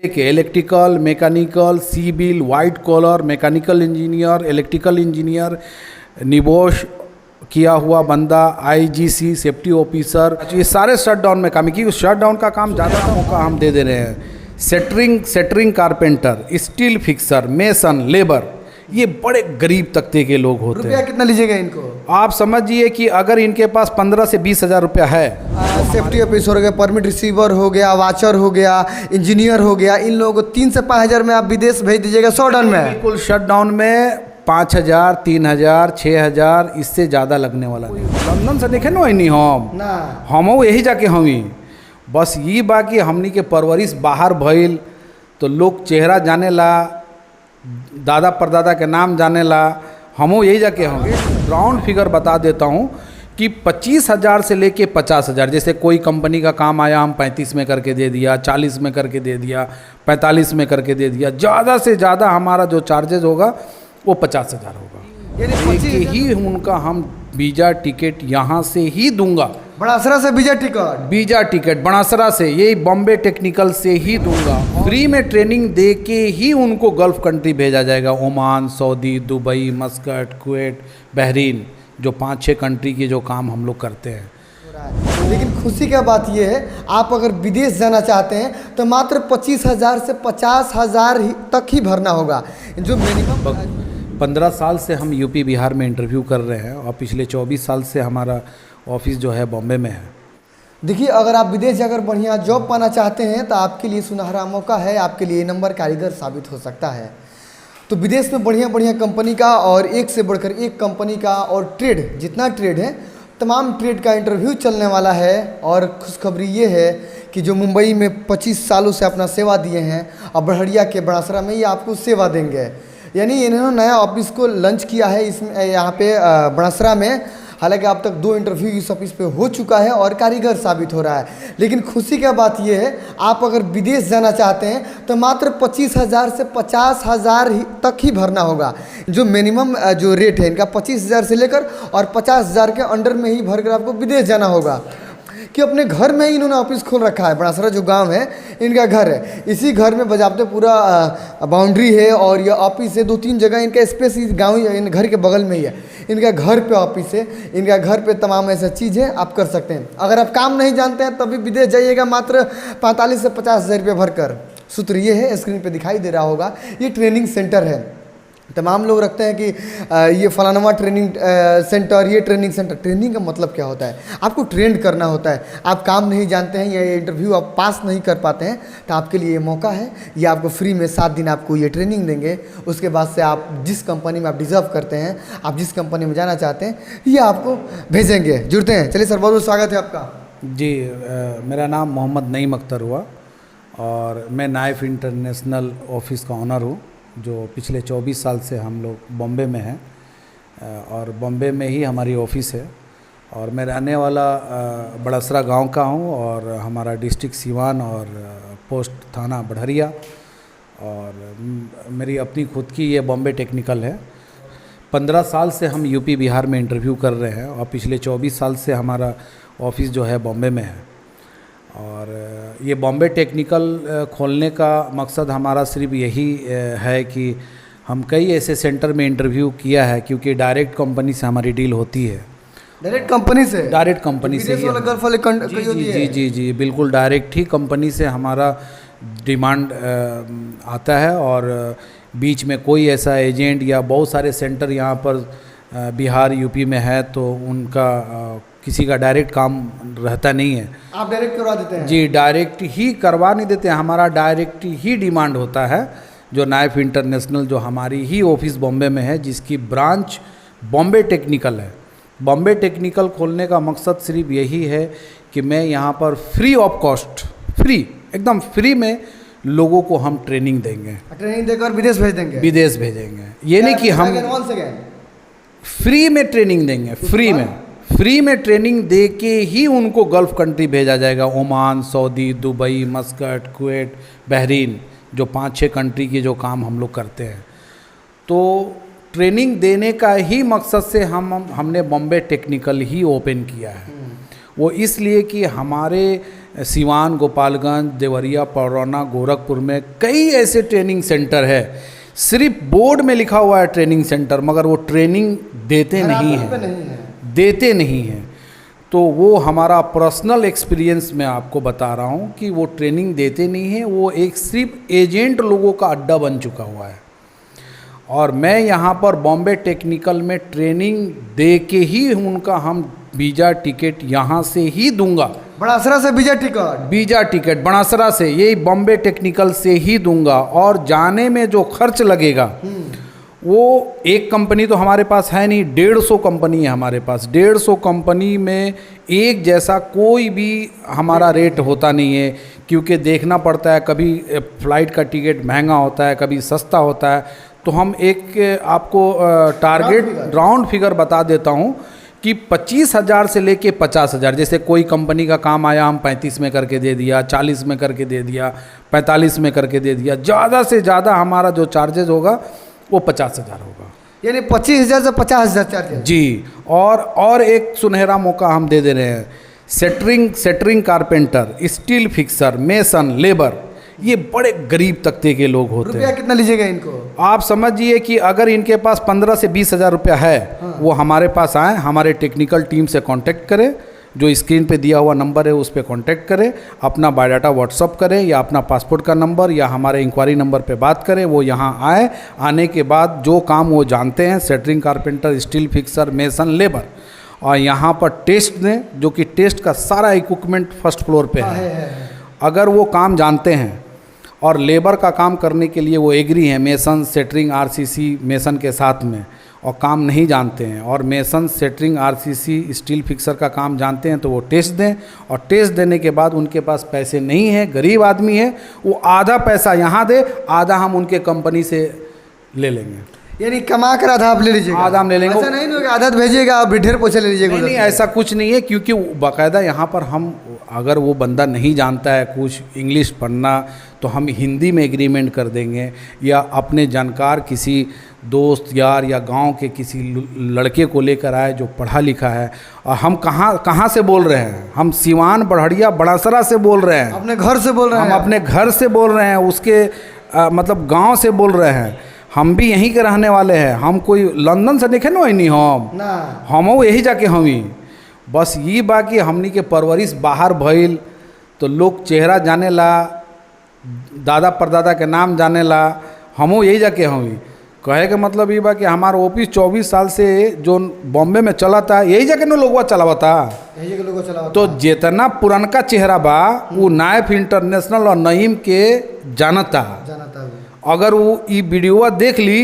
देखिए, electrical, mechanical, civil, white collar, mechanical engineer, electrical engineer, NEBOSH किया हुआ बंदा, आईजीसी, सेफ्टी ऑफिसर, ये सारे शट डाउन में काम है। क्योंकि शट डाउन का काम ज़्यादा मौका हम दे दे रहे हैं। Shuttering carpenter, steel fixer, mason, labour, ये बड़े गरीब तबके के लोग होते रुपया हैं। कितना लीजिएगा इनको? आप समझिए कि अगर इनके पास 15 से 20 हज़ार रुपया है, सेफ्टी ऑफिसर हो गया, परमिट रिसीवर हो गया, वाचर हो गया, इंजीनियर हो गया, इन लोगों को 3 से 5 हज़ार में आप विदेश भेज दीजिएगा शॉट डाउन में। बिल्कुल शट डाउन में 5,000, 3,000, 6,000, इससे ज़्यादा लगने वाला नहीं। लंदन से देखे ना नहीं हम यही जाके हम ही बस ये बा कि हमनी के परवरिश बाहर भइल तो लोग चेहरा जाने ला, दादा परदादा के नाम जाने ला, हमो यही जाके हम। राउंड फिगर बता देता हूँ कि 25,000 से लेके 50,000, जैसे कोई कंपनी का काम आया हम 35 में करके दे दिया, 40 में करके दे दिया, 45 में करके दे दिया, ज़्यादा से ज़्यादा हमारा जो चार्जेस होगा वो 50,000 होगा। यानी ही उनका हम वीज़ा टिकट यहाँ से ही दूंगा, बड़ासरा से वीजा टिकट बनासरा से, यही बॉम्बे टेक्निकल से ही दूंगा। फ्री में ट्रेनिंग दे के ही उनको गल्फ़ कंट्री भेजा जाएगा, Oman, Saudi, Dubai, Muscat, Kuwait, Bahrain, जो 5-6 कंट्री के जो काम हम लोग करते हैं। लेकिन खुशी का बात यह है, आप अगर विदेश जाना चाहते हैं तो मात्र 25,000 से 50,000 तक ही भरना होगा, जो मिनिमम। 15 साल से हम यूपी बिहार में इंटरव्यू कर रहे हैं और पिछले 24 साल से हमारा ऑफिस जो है बॉम्बे में है। देखिए, अगर आप विदेश जाकर बढ़िया जॉब पाना चाहते हैं तो आपके लिए सुनहरा मौका है, आपके लिए ये नंबर कारीगर साबित हो सकता है। तो विदेश में बढ़िया बढ़िया कंपनी का और एक से बढ़कर एक कंपनी का और ट्रेड, जितना ट्रेड है तमाम ट्रेड का इंटरव्यू चलने वाला है। और खुशखबरी ये है कि जो मुंबई में 25 सालों से अपना सेवा दिए हैं, अब बड़हरिया के बड़ासरा में ये आपको सेवा देंगे। यानी इन्होंने नया ऑफिस को लॉन्च किया है इसमें, यहाँ पे बड़ासरा में। हालांकि अब तक 2 इंटरव्यू इस ऑफिस पे हो चुका है और कारीगर साबित हो रहा है। लेकिन खुशी का बात यह है, आप अगर विदेश जाना चाहते हैं तो मात्र 25,000 से 50,000 तक ही भरना होगा, जो मिनिमम जो रेट है इनका 25,000 से लेकर और 50,000 के अंडर में ही भरकर आपको विदेश जाना होगा। कि अपने घर में ही इन्होंने ऑफिस खोल रखा है। बड़ासरा जो गांव है इनका घर है, इसी घर में बजाबते पूरा बाउंड्री है और ये ऑफिस है। 2-3 जगह इनका स्पेस इस गाँव इन घर के बगल में ही है। इनका घर पे ऑफिस है, इनका घर पे तमाम ऐसा चीज़ है आप कर सकते हैं। अगर आप काम नहीं जानते हैं तभी विदेश जाइएगा मात्र 45 से 50,000 रुपये भरकर। सूत्र ये है, स्क्रीन पे दिखाई दे रहा होगा, ये ट्रेनिंग सेंटर है। तमाम लोग रखते हैं कि ये फलानवा ट्रेनिंग सेंटर, ये ट्रेनिंग सेंटर। ट्रेनिंग का मतलब क्या होता है? आपको ट्रेंड करना होता है। आप काम नहीं जानते हैं या इंटरव्यू आप पास नहीं कर पाते हैं तो आपके लिए ये मौका है। ये आपको फ्री में 7 दिन आपको ये ट्रेनिंग देंगे। उसके बाद से आप जिस कंपनी में आप डिज़र्व करते हैं, आप जिस कंपनी में जाना चाहते हैं, ये आपको भेजेंगे। जुड़ते हैं। चलिए सर, बहुत बहुत स्वागत है आपका। जी, मेरा नाम मोहम्मद नईम अख्तर हुआ और मैं नाइफ इंटरनेशनल ऑफिस का ऑनर हूँ, जो पिछले 24 साल से हम लोग बॉम्बे में हैं और बॉम्बे में ही हमारी ऑफ़िस है। और मैं रहने वाला बड़ासरा गांव का हूं और हमारा डिस्ट्रिक्ट सीवान और पोस्ट थाना बड़हरिया, और मेरी अपनी खुद की ये बॉम्बे टेक्निकल है। 15 साल से हम यूपी बिहार में इंटरव्यू कर रहे हैं और पिछले 24 साल से हमारा ऑफ़िस जो है बॉम्बे में है। और ये बॉम्बे टेक्निकल खोलने का मकसद हमारा सिर्फ यही है कि हम कई ऐसे सेंटर में इंटरव्यू किया है, क्योंकि डायरेक्ट कंपनी से हमारी डील होती है। डायरेक्ट कंपनी से ही जी बिल्कुल डायरेक्ट ही कंपनी से हमारा डिमांड आता है। और बीच में कोई ऐसा एजेंट या बहुत सारे सेंटर यहाँ पर बिहार यूपी में है तो उनका किसी का डायरेक्ट काम रहता नहीं है। आप डायरेक्ट करवा देते हैं? जी, डायरेक्ट ही करवा नहीं देते, हमारा डायरेक्ट ही डिमांड होता है। जो नाइफ इंटरनेशनल जो हमारी ही ऑफिस बॉम्बे में है, जिसकी ब्रांच बॉम्बे टेक्निकल है। बॉम्बे टेक्निकल खोलने का मकसद सिर्फ यही है कि मैं यहाँ पर फ्री ऑफ कॉस्ट, एकदम फ्री में लोगों को हम ट्रेनिंग देंगे। ट्रेनिंग देकर विदेश भेजेंगे। ये नहीं कि हम फ्री में ट्रेनिंग देंगे, फ्री में ट्रेनिंग दे के ही उनको गल्फ़ कंट्री भेजा जाएगा, Oman, Saudi, Dubai, Muscat, Kuwait, Bahrain, जो 5-6 कंट्री के जो काम हम लोग करते हैं। तो ट्रेनिंग देने का ही मकसद से हमने बॉम्बे टेक्निकल ही ओपन किया है। वो इसलिए कि हमारे सिवान, गोपालगंज, देवरिया, पौराना, गोरखपुर में कई ऐसे ट्रेनिंग सेंटर है, सिर्फ बोर्ड में लिखा हुआ है ट्रेनिंग सेंटर, मगर वो ट्रेनिंग देते नहीं हैं, देते नहीं हैं। तो वो हमारा पर्सनल एक्सपीरियंस मैं आपको बता रहा हूँ कि वो ट्रेनिंग देते नहीं हैं, वो एक सिर्फ एजेंट लोगों का अड्डा बन चुका हुआ है। और मैं यहाँ पर बॉम्बे टेक्निकल में ट्रेनिंग दे के ही उनका हम वीज़ा टिकट यहाँ से ही दूंगा। बड़ासरा से वीज़ा टिकट बड़ासरा से, यही बॉम्बे टेक्निकल से ही दूंगा। और जाने में जो खर्च लगेगा वो एक कंपनी तो हमारे पास है नहीं, 150 कंपनी है हमारे पास। 150 कंपनी में एक जैसा कोई भी हमारा रेट होता नहीं है, क्योंकि देखना पड़ता है, कभी फ़्लाइट का टिकट महंगा होता है, कभी सस्ता होता है। तो हम एक आपको टारगेट राउंड फिगर बता देता हूँ कि 25,000 से लेके 50,000, जैसे कोई कंपनी का काम आया, हम 35 में करके दे दिया, 40 में करके दे दिया, 45 में करके दे दिया। ज़्यादा से ज़्यादा हमारा जो चार्जेज होगा वो 50,000 होगा, यानी 25,000 से 50,000 चार्जेज जी। और एक सुनहरा मौका हम दे रहे हैं, shuttering carpenter, steel fixer, mason, labour, ये बड़े गरीब तबके के लोग होते हैं। रुपया कितना लीजिएगा इनको? आप समझिए कि अगर इनके पास 15 से 20,000 रुपया है, वो हमारे पास आए, हमारे टेक्निकल टीम से कांटेक्ट करें, जो स्क्रीन पे दिया हुआ नंबर है उस पर कांटेक्ट करें, अपना बायोडाटा व्हाट्सअप करें या अपना पासपोर्ट का नंबर या हमारे इंक्वायरी नंबर पे बात करें। वो यहाँ आए, आने के बाद जो काम वो जानते हैं, shuttering carpenter, steel fixer, mason, labour, और यहाँ पर टेस्ट दें, जो कि टेस्ट का सारा इक्विपमेंट फर्स्ट फ्लोर पे है। अगर वो काम जानते हैं और लेबर का काम करने के लिए वो एग्री हैं, मेसन, सेटरिंग, आरसीसी, मेसन के साथ में, और काम नहीं जानते हैं और मेसन, सेटरिंग, आरसीसी, स्टील फिक्सर का काम जानते हैं, तो वो टेस्ट दें। और टेस्ट देने के बाद उनके पास पैसे नहीं है, गरीब आदमी है, वो आधा पैसा यहाँ दे, आधा हम उनके कंपनी से ले लेंगे। यानी कमा कर आधा आप ले लीजिएगा? आधा हम ले लेंगे। ऐसा नहीं होगा आधा भेजिएगा और ढेर पैसे ले लीजिएगा? नहीं, ऐसा कुछ नहीं है, क्योंकि बाकायदा यहाँ पर हम, अगर वो बंदा नहीं जानता है कुछ इंग्लिश पढ़ना, तो हम हिंदी में एग्रीमेंट कर देंगे, या अपने जानकार किसी दोस्त यार या गांव के किसी लड़के को लेकर आए जो पढ़ा लिखा है। और हम कहाँ से बोल रहे हैं? हम सिवान, बढ़िया, बड़ासरा से बोल रहे हैं। अपने घर से बोल रहे हैं? हम अपने घर से बोल रहे हैं, उसके मतलब गांव से बोल रहे हैं। हम भी यहीं के रहने वाले हैं, हम कोई लंदन से देखे ना, नहीं हम यही जाके हम ही, बस ये बाकी हमनी के परवरिश बाहर भइल, तो लोग चेहरा जाने ला, दादा परदादा के नाम जाने ला, हमो यही जाके हम ही। कहे के मतलब ये बा कि हमारा ऑफिस 24 साल से जो बॉम्बे में चला था, यही जाके न लोगवा चलावता, तो जितना पुरनका चेहरा बा वो नाइफ इंटरनेशनल और नईम के जानता। अगर वो ई वीडियो देख ली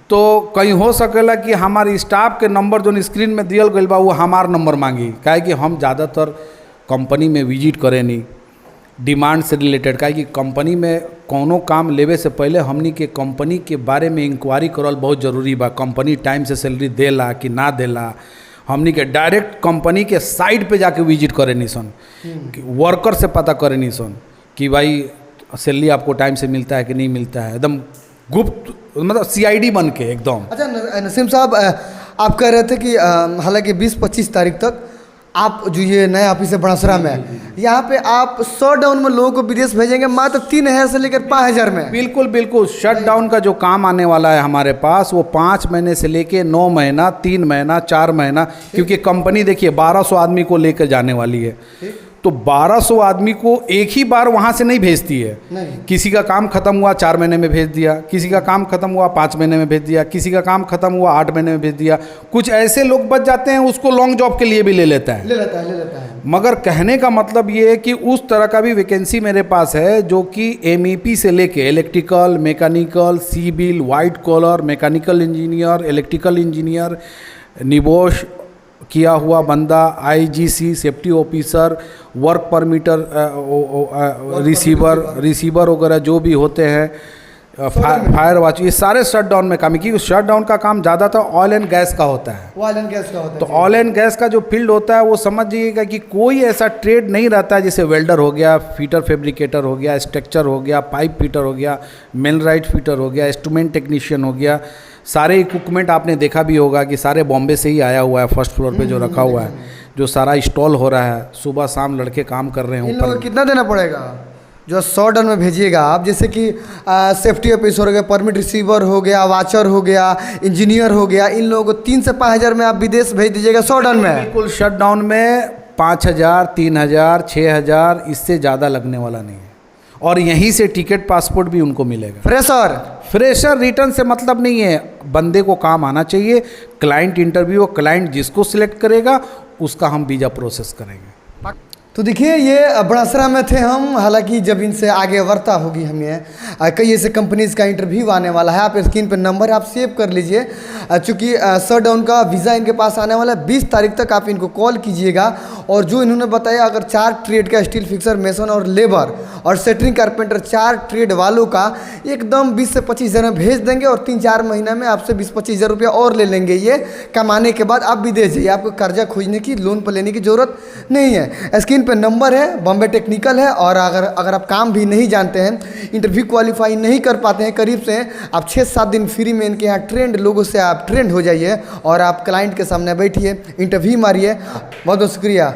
तो कहीं हो सकेला कि हमारे स्टाफ के नंबर जो स्क्रीन में दियल गई बा वो हमार नंबर मांगी, काहे कि हम ज़्यादातर कंपनी में विजिट करें नहीं, डिमांड से रिलेटेड। काहे कि कंपनी में कोनो काम लेवे से पहले हमनी के कंपनी के बारे में इंक्वायरी करल बहुत ज़रूरी बा। कंपनी टाइम से सैलरी देला कि ना देला, हमनी के डायरेक्ट कंपनी के साइट पे जाके विजिट करे नहीं सन, वर्कर से पता करे नहीं सन कि भाई सैलरी आपको टाइम से मिलता है कि नहीं मिलता है, एकदम गुप्त, मतलब सीआईडी बन के एकदम। अच्छा नसीम साहब, आप कह रहे थे कि हालांकि 20-25 तारीख तक आप जो ये नया ऑफिस है बड़ासरा में, यहाँ पे आप शट डाउन में लोगों को विदेश भेजेंगे मात्र 3,000 से लेकर 5,000 में? बिल्कुल बिल्कुल। शट डाउन का जो काम आने वाला है हमारे पास, वो 5 महीने से लेके 9 महीना, 3 महीना, 4 महीना, क्योंकि कंपनी देखिए 1200 आदमी को लेकर जाने वाली है, तो 1200 आदमी को एक ही बार वहाँ से नहीं भेजती है। किसी का काम खत्म हुआ 4 महीने में भेज दिया, किसी का काम खत्म हुआ 5 महीने में भेज दिया, किसी का काम खत्म हुआ 8 महीने में भेज दिया। कुछ ऐसे लोग बच जाते हैं, उसको लॉन्ग जॉब के लिए भी ले लेता है। मगर कहने का मतलब ये है कि उस तरह का भी वैकेंसी मेरे पास है, जो कि MEP से लेके electrical, mechanical, civil, white collar, mechanical engineer, electrical engineer, NEBOSH किया हुआ बंदा, IGC, safety officer, work permitter, receiver वगैरह जो भी होते हैं, फायर वॉच, ये सारे शट डाउन में काम है। क्योंकि शट डाउन का काम ज़्यादातर ऑयल एंड गैस का होता है। तो ऑयल एंड गैस का जो फील्ड होता है वो समझिएगा कि कोई ऐसा ट्रेड नहीं रहता है, जैसे वेल्डर हो गया, फीटर फैब्रिकेटर हो गया, स्ट्रक्चर हो गया, पाइप फीटर हो गया, मिलराइट फीटर हो गया, इंस्ट्रूमेंट टेक्नीशियन हो गया। सारे इक्विपमेंट आपने देखा भी होगा कि सारे बॉम्बे से ही आया हुआ है, फर्स्ट फ्लोर पे जो रखा हुआ है। जो सारा इंस्टॉल हो रहा है, सुबह शाम लड़के काम कर रहे हैं इन लोगों को ऊपर। कितना देना पड़ेगा जो 100 टन में भेजिएगा आप? जैसे कि सेफ्टी ऑफिसर हो गया, परमिट रिसीवर हो गया, वाचर हो गया, इंजीनियर हो गया, इन लोगों को 3 से 5 हज़ार में आप विदेश भेज दीजिएगा 100 टन में। बिल्कुल शटडाउन में 5,000, 3,000, 6,000 इससे ज़्यादा लगने वाला नहीं है। और यहीं से टिकट पासपोर्ट भी उनको मिलेगा। फ्रेशर रिटर्न से मतलब नहीं है, बंदे को काम आना चाहिए। क्लाइंट इंटरव्यू, क्लाइंट जिसको सिलेक्ट करेगा उसका हम वीज़ा प्रोसेस करेंगे। तो देखिए ये बड़ासरा में थे हम। हालांकि जब इनसे आगे वार्ता होगी हमें कई ऐसे कंपनीज़ का इंटरव्यू आने वाला है। आप स्क्रीन पर नंबर आप सेव कर लीजिए, चूँकि शटडाउन का वीज़ा इनके पास आने वाला है। 20 तारीख तक आप इनको कॉल कीजिएगा। और जो इन्होंने बताया, अगर 4 ट्रेड का स्टील फिक्सर, मेसन और लेबर और सेटरिंग कारपेंटर 4 ट्रेड वालों का एकदम 20 से 25 हज़ार में भेज देंगे और 3-4 महीना में आपसे 20-25 हज़ार रुपया और ले लेंगे। ये कमाने के बाद आप विदेश जाइए, आपको कर्जा खोजने की, लोन पर लेने की ज़रूरत नहीं है। स्क्रीन पे नंबर है, बॉम्बे टेक्निकल है। और अगर आप काम भी नहीं जानते हैं, इंटरव्यू क्वालिफाई नहीं कर पाते हैं करीब से, आप 6-7 दिन फ्री में इनके यहाँ ट्रेंड लोगों से आप ट्रेंड हो जाइए और आप क्लाइंट के सामने बैठिए, इंटरव्यू मारिए। बहुत बहुत शुक्रिया।